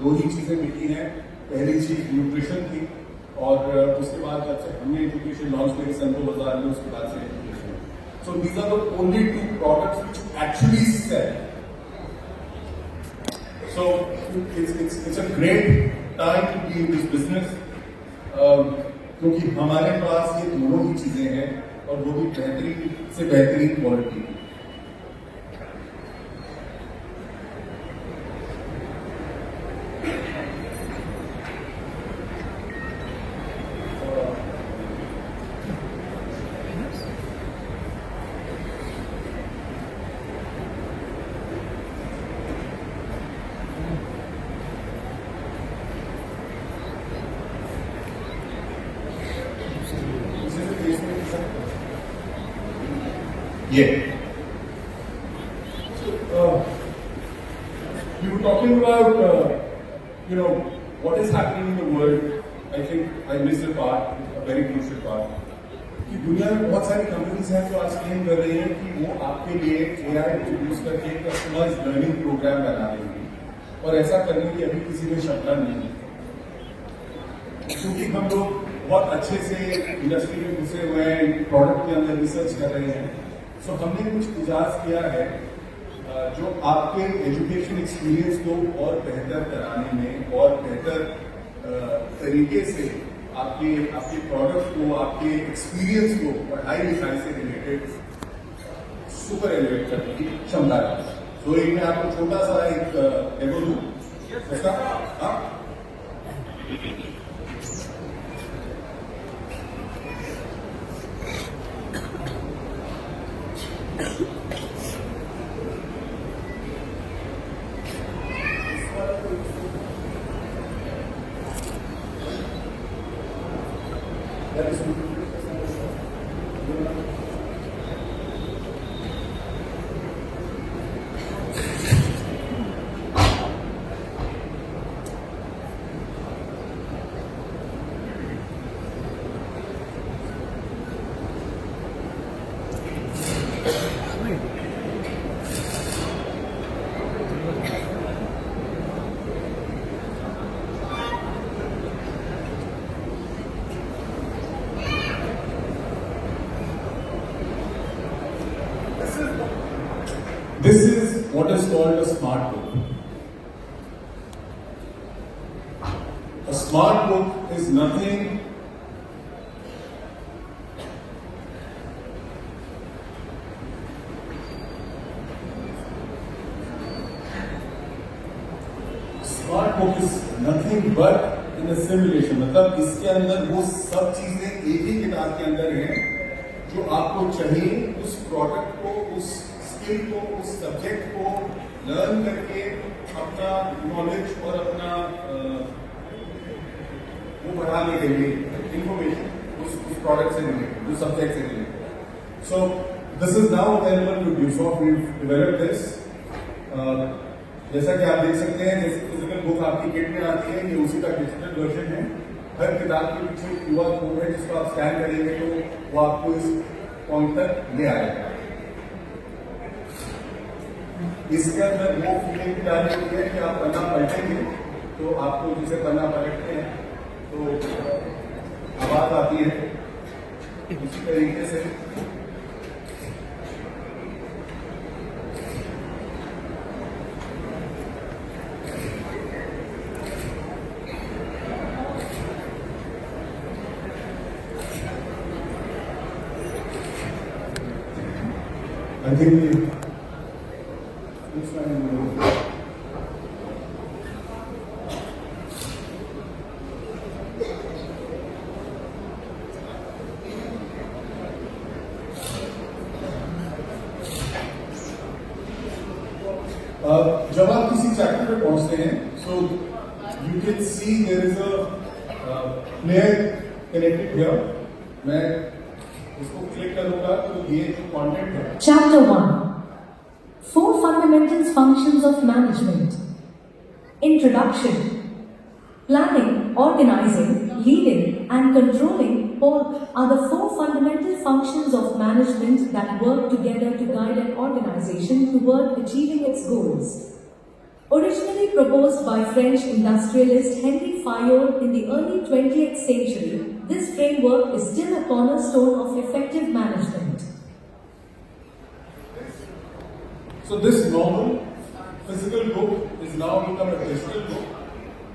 दो ही चीजें मिली हैं। पहली चीज न्यूट्रिशन थी और उसके बाद जब से हमने एजुकेशन लॉन्च करी सन 2000 में, उसके बाद से education. So these are the only two products which actually sell. So it's a great time to be in this business, क्योंकि हमारे पास ये दोनों ही चीजें हैं और वो भी बेहतरीन से बेहतरीन क्वालिटी की। Yeah. So, we were talking about, what is happening in the world. I think I missed a part, a very crucial part. कि दुनिया में बहुत सारी कंपनीज हैं जो आज क्लेम कर रही हैं कि वो आपके लिए AI को यूज करके कस्टमाइज्ड लर्निंग प्रोग्राम बना रही है, और ऐसा करने की अभी किसी में क्षमता नहीं है, क्योंकि हम लोग बहुत अच्छे से इंडस्ट्री में घुसे हुए हैं, प्रोडक्ट के अंदर रिसर्च कर रहे हैं। सो हमने कुछ इजाज किया है जो आपके एजुकेशन एक्सपीरियंस को और बेहतर कराने में और बेहतर तरीके से आपके प्रोडक्ट को, आपके एक्सपीरियंस को पढ़ाई लिखाई से रिलेटेड सुपर एलिवेट करने की क्षमता है। तो एक मैं आपको छोटा सा एक डेमो दूं इसका। हाँ, this is what is called a smart book. A smart book is nothing but in a simulation, मतलब इसके अंदर वो सब चीजें एक ही किताब के अंदर हैं जो आपको चाहिए उस प्रोडक्ट को, उस स्किल को, उस सब्जेक्ट को लर्न करके अपना नॉलेज और अपना वो बढ़ाने के लिए इंफॉर्मेशन उस प्रोडक्ट से रिलेटेड, उस सब्जेक्ट से related. So this is now available to use of we develop this. जैसा कि आप देख सकते हैं, जैसे फिजिकल बुक आपकी किट में आती है, ये उसी का डिजिटल वर्जन है. हर किताब के पीछे QR कोड है जिसको आप स्कैन करेंगे तो वो आपको इस पॉइंट तक ले आएगा. इसके अंदर वो फीलिंग भी डाली हुई है कि आप पन्ना पलटेंगे तो आपको जिसे पन्ना पलटते हैं तो आवाज आती है. इसी तरीके से I think this one. जब आप किसी चैप्टर पे पहुंचते हैं, so you can see there is a player connected here. मैं इसको क्लिक करूंगा तो ये जो कंटेंट है. Chapter 1. 4 Fundamental Functions of Management. Introduction. Planning, organizing, leading and controlling are the 4 fundamental functions of management that work together to guide an organization toward achieving its goals. Originally proposed by French industrialist Henri Fayol in the early 20th century, this framework is still a cornerstone of effective management. So this normal physical book is now become a digital book.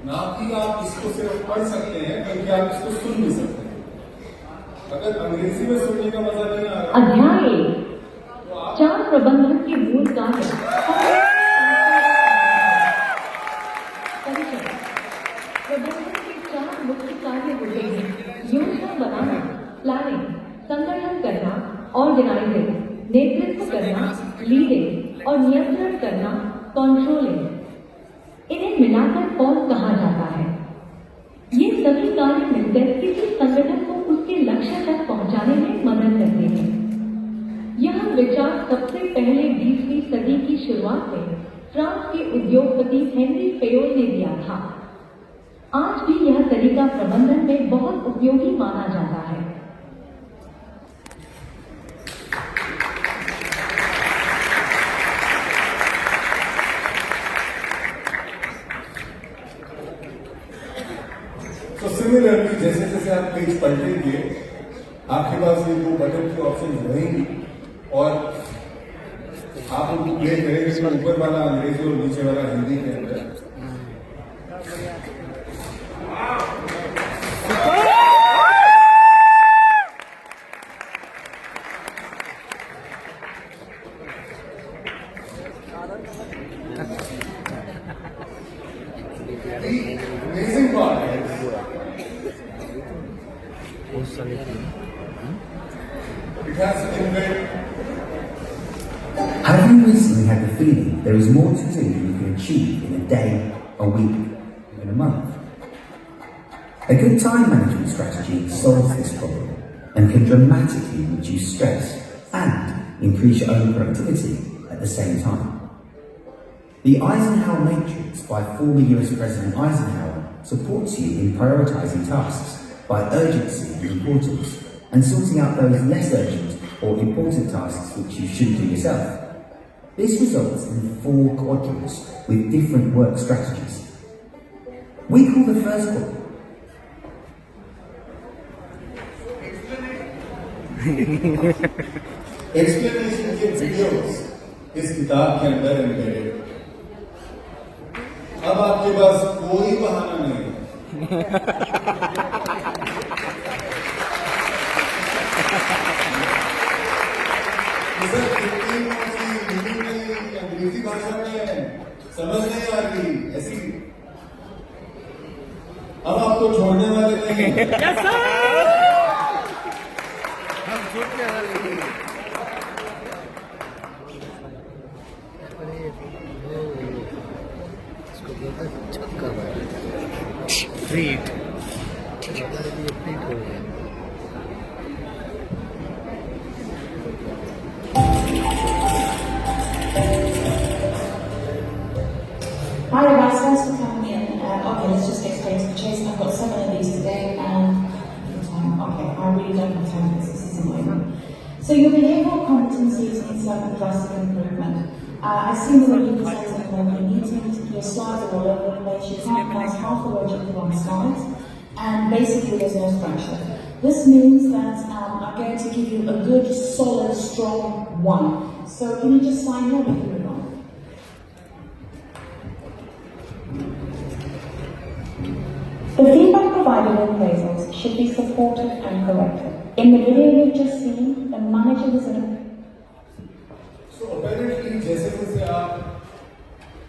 ना कि आप इसको सिर्फ पढ़ सकते हैं, बल्कि आप इसको सुन भी सकते हैं. अगर अंग्रेजी में सुनने का मजा नहीं आ रहा. अध्याय 1. 4 प्रबंधन के मूल कार्य. परिचय. प्रबंधन के 4 मुख्य कार्य होते हैं: योजना बनाना, प्लानिंग, संगठन करना, ऑर्गेनाइजिंग, नेतृत्व करना, लीडिंग और नियंत्रण करना, कंट्रोलिंग. इन्हें मिलाकर कौन कहा जाता है. ये सभी कार्य मिलकर किसी संगठन को उसके लक्ष्य तक पहुंचाने में मदद करते हैं. यह विचार सबसे पहले 20वीं सदी की शुरुआत में फ्रांस के उद्योगपति हेनरी फेयोल ने दिया था. आज भी यह तरीका प्रबंधन में बहुत उपयोगी माना जाता है. तो सिमिलरली जैसे जैसे आप पेज पलटेंगे, आपके पास ये 2 बटन की ऑप्शन रहेंगी और आप उनको प्ले करेंगे. इसमें ऊपर वाला अंग्रेजी और नीचे वाला हिंदी के अंदर. Amazing part is it has inbuilt. Have you recently had the feeling there is more to do than you can achieve in a day, a week, even a month? A good time management strategy solves this problem and can dramatically reduce stress and increase your own productivity at the same time. The Eisenhower Matrix by former US President Eisenhower supports you in prioritizing tasks by urgency and importance and sorting out those less urgent or important tasks which you should do yourself. This results in 4 quadrants with different work strategies. We call the first quadrant Explanation के videos इस किताब के अंदर embedded. अब आपके पास कोई बहाना नहीं है. सर कितनी हिंदी में अंग्रेजी भाषा में समझ नहीं आ रही ऐसी. अब आपको छोड़ने वाले नहीं हैं. इसको बोलते हैं छक्का मार. 3 कंप्लीट हो गया। Hi, guys, thanks for coming in. Okay, let's just get straight to the chase. I've got 7 of these today, and okay, I really don't have time for this. This is annoying. So your behavioural competencies need some drastic improvement. I've seen the way you present in the meetings. Your slides are all over the place. You can't pass half the logic on slides, and basically there's no structure. This means that I'm going to give you a good, solid, strong 1. So can you just sign here with me? The feedback provided in appraisals should be supported and corrected. In the video you've just seen, the manager was in a... So apparently जैसे जैसे आप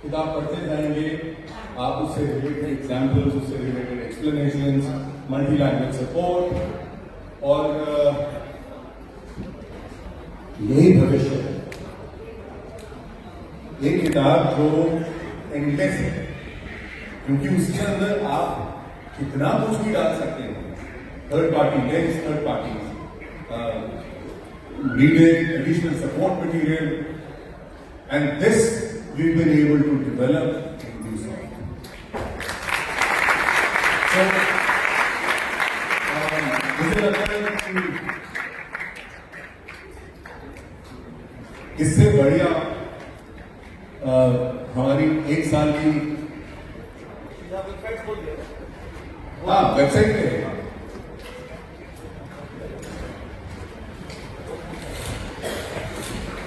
किताब पढ़ते जाएंगे, आप उससे रिलेटेड एग्जाम्पल्स, उससे related explanations, multi language support और यही भविष्य है। ये किताब जो एंडलेस है, क्योंकि उसके अंदर आप कितना कुछ भी डाल सकते हैं, third party links, third party reading, additional support material, and this we've been able to develop in this way. So, मुझे लगता है कि इससे बढ़िया हमारी 1 साल की वेबसाइट पे है।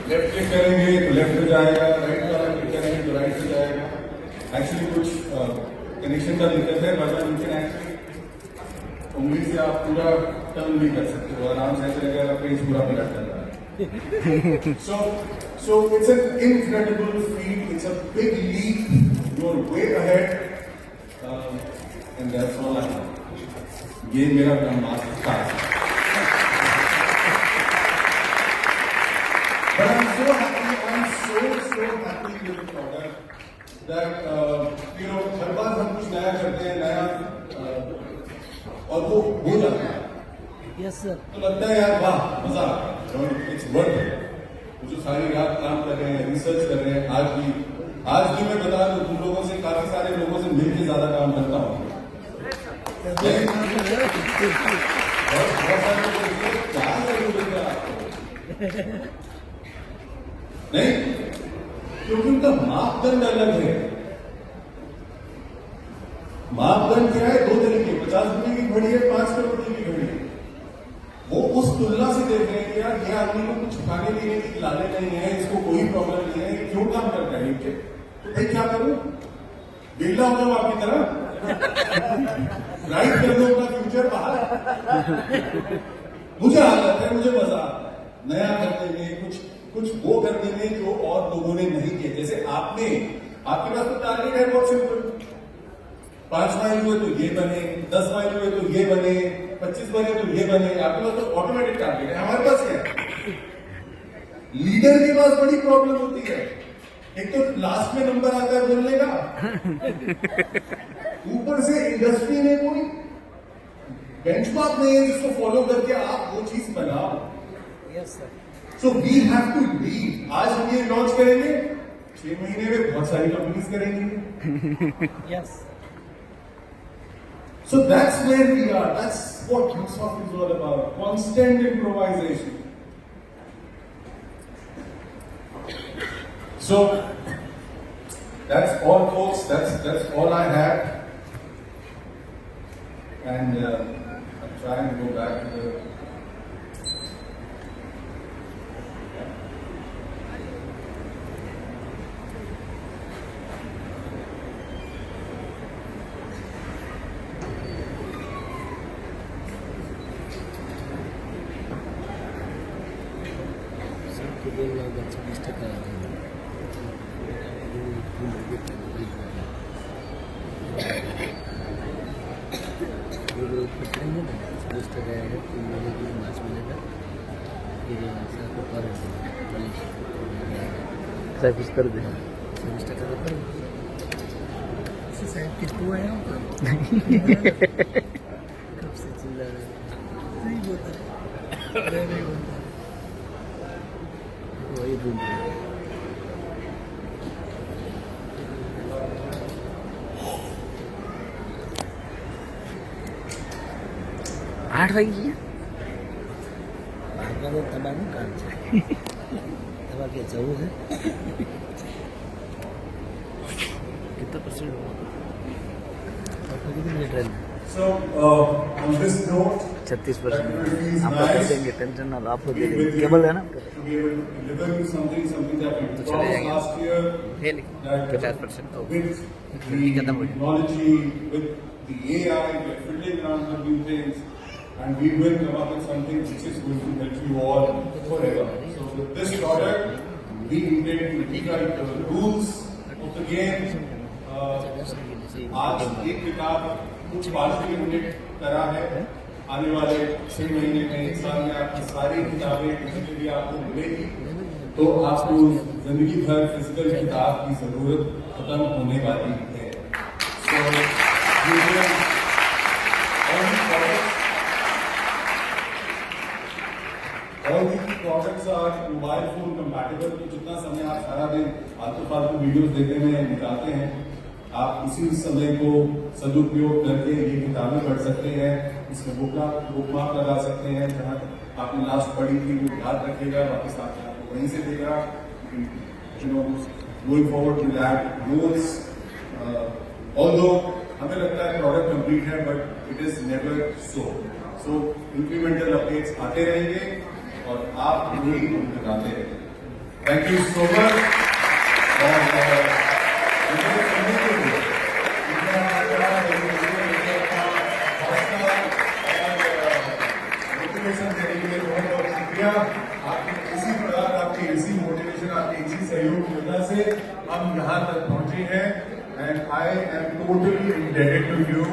लेफ्ट क्लिक करेंगे तो लेफ्ट पे जाएगा, राइट वाला क्लिक करेंगे तो राइट पे जाएगा। एक्चुअली कुछ कनेक्शन का दिक्कत है, वरना यू कैन एक्चुअली उंगली से आप पूरा टर्न भी कर सकते हो, आराम से ऐसे लगेगा पेज पूरा पलट कर रहा है। So it's an incredible feat, it's a big leap, you're way ahead, and that's all I have. ये मेरा ब्रह्मास्त्र था। But I'm so happy with the product that हर बार हम कुछ नया करते हैं, नया और वो हो जाता है। Yes sir. तो लगता है यार वाह मजा, इट्स वर्थ इट। जो सारी रात काम कर रहे हैं, रिसर्च कर रहे हैं, आज भी मैं बता दूं, तुम लोगों से, काफी सारे लोगों से मिलकर ज्यादा काम करता हूँ। बहुत सारे लोग क्या जरूरत है आपको? नहीं, क्योंकि उनका मापदंड अलग है। मापदंड क्या है? 2 तरीके, 50 रुपए की घड़ी है, 5 करोड़ रुपए की घड़ी है। वो उस तुलना से देख रहे हैं कि यार ये आदमी को कुछ खाने पीने की लाले नहीं है, इसको कोई प्रॉब्लम नहीं है, क्यों काम करता है नीचे? तो भाई क्या करूं? बिल्ला हो जाऊं आपकी तरह, राइट कर दो अपना फ्यूचर बाहर। मुझे आदत है, मुझे मजा आता है नया करने में, कुछ वो करने में जो और लोगों ने नहीं किया। जैसे आपके पास तो टारगेट है बहुत सिंपल, 5 माइल हुए तो ये बने, 10 माइल हुए तो ये बने, 25 बने तो ये बने। आपके पास तो ऑटोमेटिक टारगेट है, हमारे पास क्या है? लीडर के पास बड़ी प्रॉब्लम होती है, एक तो लास्ट में नंबर आता है बोलने का, ऊपर से इंडस्ट्री में कोई बेंचमार्क नहीं है जिसको फॉलो करके आप वो चीज बनाओ। Yes sir. So we have to lead. आज हम ये लॉन्च करेंगे, 6 महीने में बहुत सारी कंपनीज करेंगी। Yes. So that's where we are. That's what Microsoft is all about. Constant improvisation. So that's all, folks. That's all I have. And I'm trying to go back to the. Service कर दे। साहब कितने आए हो? कब से चिल्ला रहे नहीं बोलता है अरे नहीं बोलता है। वही ढूंढ रहे हैं। 8 વાગી ગયા બાર વાગે તમારું કામ છે તમારે ક્યાં જવું છે કેટલા પરસેન્ટ कितनी मिनट है So, on this note, 36% आपको कर देंगे टेंशन ना लो आपको दे देंगे केबल है ना to be able to deliver you something that we तो चले promised जाएंगे। last year, है लेकिन that 50% तो with खत्म हो the गया। technology, with the AI, we're fiddling around with new things, and we will come up with something which is going to help you all forever. So with this product, we intend to rewrite the rules of the game. आज एक किताब कुछ 5 यूनिट करा है, आने वाले 6 महीने में 1 साल में आपकी सारी किताबें डिजिटली आपको मिलेगी, तो आपको जिंदगी भर फिजिकल किताब की जरूरत खत्म होने वाली है। So, all these products are mobile phone compatible, तो जितना समय आप सारा दिन आलतू फालतू वीडियोस देखने में निकालते हैं, आप उसी समय को सदुपयोग करके ये किताबें पढ़ सकते हैं, इसमें बुकमार्क लगा सकते हैं, जहाँ आपने लास्ट पढ़ी थी वो याद रखेगा, वापस आके आपको वहीं से देगा, going forward to that notes. Although हमें लगता है प्रोडक्ट कंप्लीट है, but it is never so. So incremental updates आते रहेंगे और आप यही लगाते रहेंगे। Thank you so much. Motivation देने के लिए बहुत बहुत शुक्रिया। आपके इसी प्रकार आपके इसी मोटिवेशन आपके इसी सहयोग की वजह से हम यहाँ तक पहुंचे हैं, and I am totally indebted to you.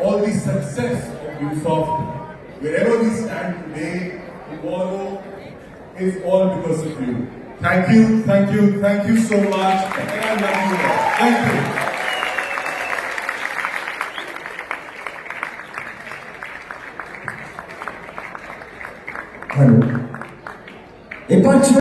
all the success of Ubisoft, wherever we stand today, tomorrow, is all because of you. Thank you so much, and I love you all. Thank you. Hello. A bunch of